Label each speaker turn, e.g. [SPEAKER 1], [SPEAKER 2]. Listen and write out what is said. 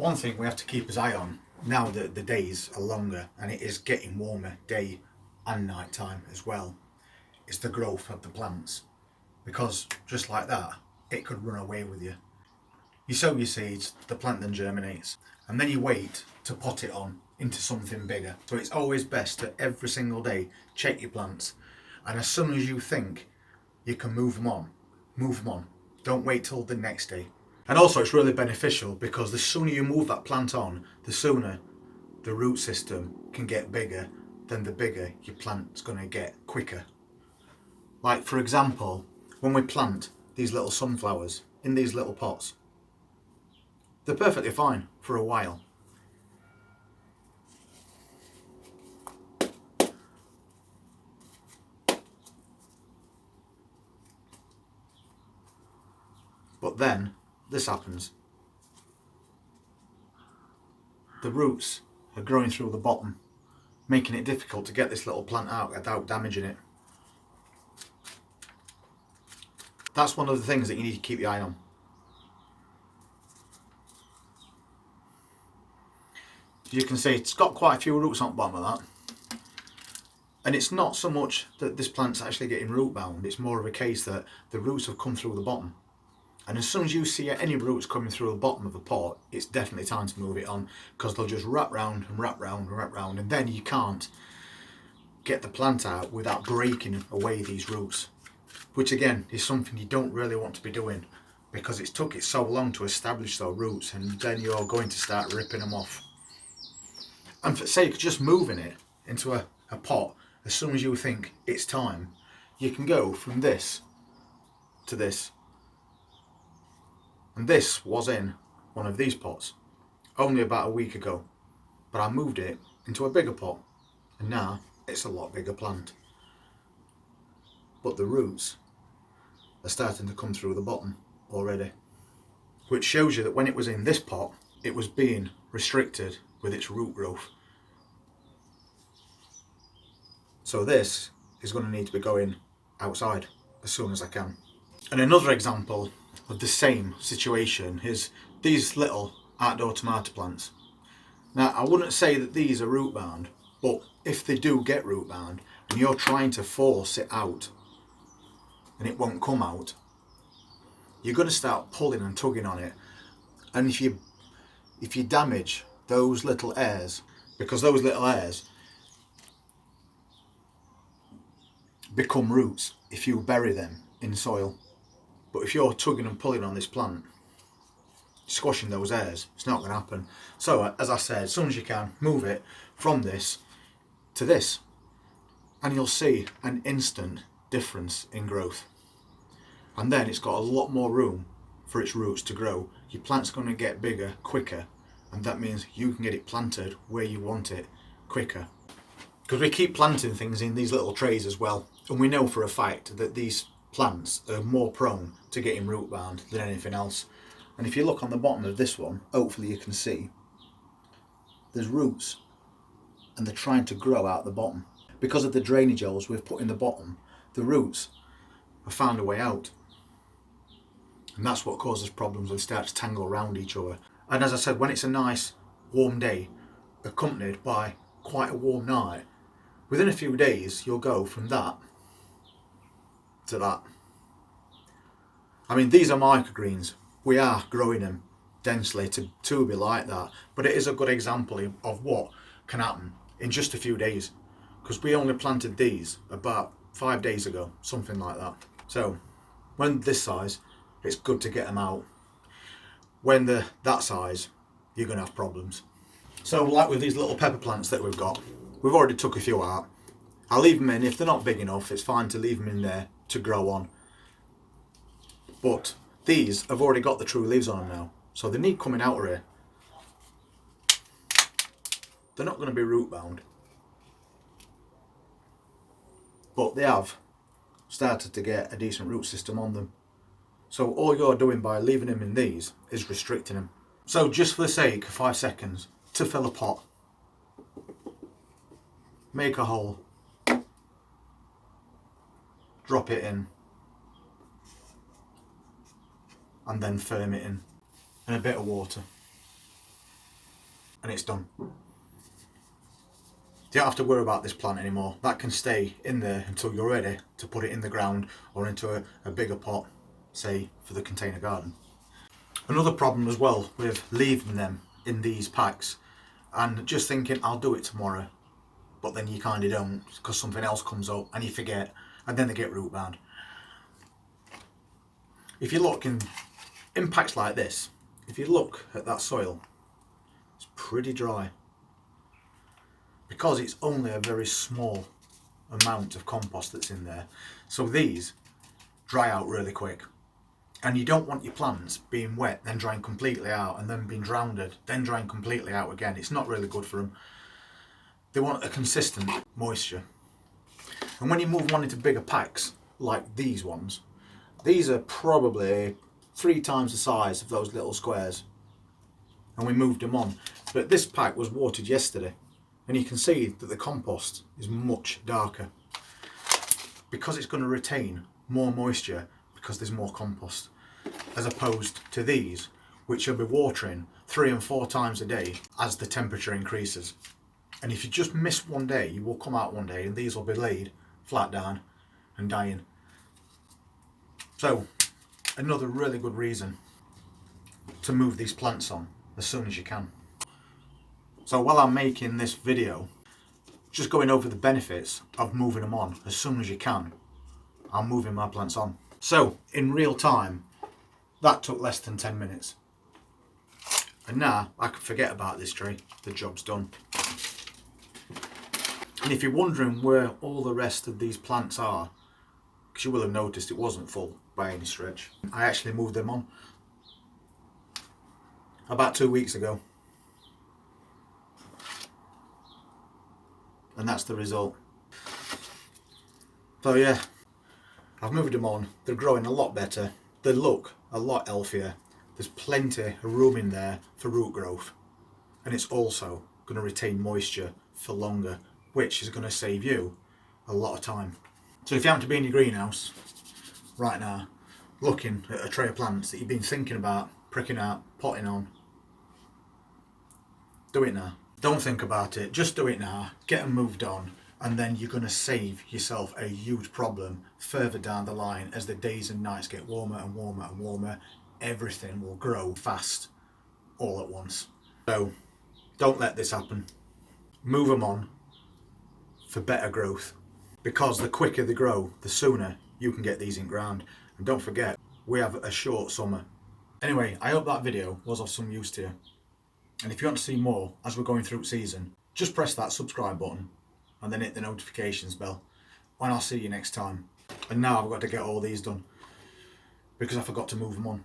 [SPEAKER 1] One thing we have to keep his eye on now that the days are longer and it is getting warmer day and night time as well is the growth of the plants, because just like that it could run away with you. You sow your seeds, the plant then germinates, and then you wait to pot it on into something bigger. So it's always best to every single day check your plants, and as soon as you think you can move them on, move them on. Don't wait till the next day. And also it's really beneficial because the sooner you move that plant on, the sooner the root system can get bigger, then the bigger your plant's going to get quicker. Like for example, when we plant these little sunflowers in these little pots, they're perfectly fine for a while. But then this happens. The roots are growing through the bottom, making it difficult to get this little plant out without damaging it. That's one of the things that you need to keep your eye on. You can see it's got quite a few roots on the bottom of that. And it's not so much that this plant's actually getting root bound, it's more of a case that the roots have come through the bottom. And as soon as you see any roots coming through the bottom of a pot, it's definitely time to move it on, because they'll just wrap round and wrap round and wrap round, and then you can't get the plant out without breaking away these roots. Which again is something you don't really want to be doing, because it's took it so long to establish those roots, and then you're going to start ripping them off. And for sake of just moving it into a pot, as soon as you think it's time, you can go from this to this. And this was in one of these pots only about a week ago, but I moved it into a bigger pot and now it's a lot bigger plant. But the roots are starting to come through the bottom already, which shows you that when it was in this pot it was being restricted with its root growth. So this is going to need to be going outside as soon as I can. And another example of the same situation is these little outdoor tomato plants. Now I wouldn't say that these are root bound, but if they do get root bound and you're trying to force it out and it won't come out, you're going to start pulling and tugging on it. And if you damage those little hairs, because those little hairs become roots if you bury them in soil. But if you're tugging and pulling on this plant, squashing those hairs, it's not going to happen. So as I said, as soon as you can, move it from this to this, and you'll see an instant difference in growth. And then it's got a lot more room for its roots to grow. Your plant's going to get bigger quicker, and that means you can get it planted where you want it quicker. Because we keep planting things in these little trays as well, and we know for a fact that these plants are more prone to getting root bound than anything else. And if you look on the bottom of this one, hopefully you can see there's roots and they're trying to grow out the bottom. Because of the drainage holes we've put in the bottom, the roots have found a way out, and that's what causes problems when they start to tangle around each other. And as I said, when it's a nice warm day accompanied by quite a warm night, within a few days you'll go from that to that. I mean, these are microgreens. We are growing them densely to be like that, but it is a good example of what can happen in just a few days, because we only planted these about 5 days ago, something like that. So when this size, it's good to get them out. When they're that size, you're going to have problems. So like with these little pepper plants that we've got, we've already took a few out. I'll leave them in. If they're not big enough, it's fine to leave them in there to grow on. But these have already got the true leaves on them now, so they need coming out of here. They're not going to be root bound, but they have started to get a decent root system on them. So all you're doing by leaving them in these is restricting them. So just for the sake of 5 seconds, to fill a pot, make a hole, drop it in, and then firm it in, and a bit of water. and it's done. You don't have to worry about this plant anymore. That can stay in there until you're ready to put it in the ground or into a bigger pot, say for the container garden. Another problem as well with leaving them in these packs and just thinking I'll do it tomorrow, but then you kind of don't because something else comes up and you forget, and then they get root bound. If you look in packs like this, if you look at that soil, it's pretty dry because it's only a very small amount of compost that's in there. So these dry out really quick, and you don't want your plants being wet then drying completely out and then being drowned, then drying completely out again. It's not really good for them. They want a consistent moisture. And when you move one into bigger packs like these ones, these are probably 3 times the size of those little squares, and we moved them on. But this pack was watered yesterday, and you can see that the compost is much darker because it's going to retain more moisture because there's more compost, as opposed to these, which you'll be watering 3 and 4 times a day as the temperature increases. And if you just miss one day, you will come out one day and these will be laid flat down and dying. So another really good reason to move these plants on as soon as you can. So while I'm making this video, just going over the benefits of moving them on as soon as you can, I'm moving my plants on. So in real time, that took less than 10 minutes. And now I can forget about this tree, the job's done. And if you're wondering where all the rest of these plants are, because you will have noticed it wasn't full by any stretch, I actually moved them on about 2 weeks ago. And that's the result. So yeah, I've moved them on. They're growing a lot better. They look a lot healthier. There's plenty of room in there for root growth. And it's also going to retain moisture for longer, which is going to save you a lot of time. So if you happen to be in your greenhouse right now, looking at a tray of plants that you've been thinking about pricking out, potting on, do it now. Don't think about it, just do it now, get them moved on, and then you're going to save yourself a huge problem further down the line as the days and nights get warmer and warmer and warmer. Everything will grow fast all at once. So don't let this happen. Move them on for better growth, because the quicker they grow, the sooner you can get these in ground. And don't forget, we have a short summer. Anyway, I hope that video was of some use to you. And if you want to see more as we're going through season, just press that subscribe button and then hit the notifications bell, and I'll see you next time. And now I've got to get all these done because I forgot to move them on.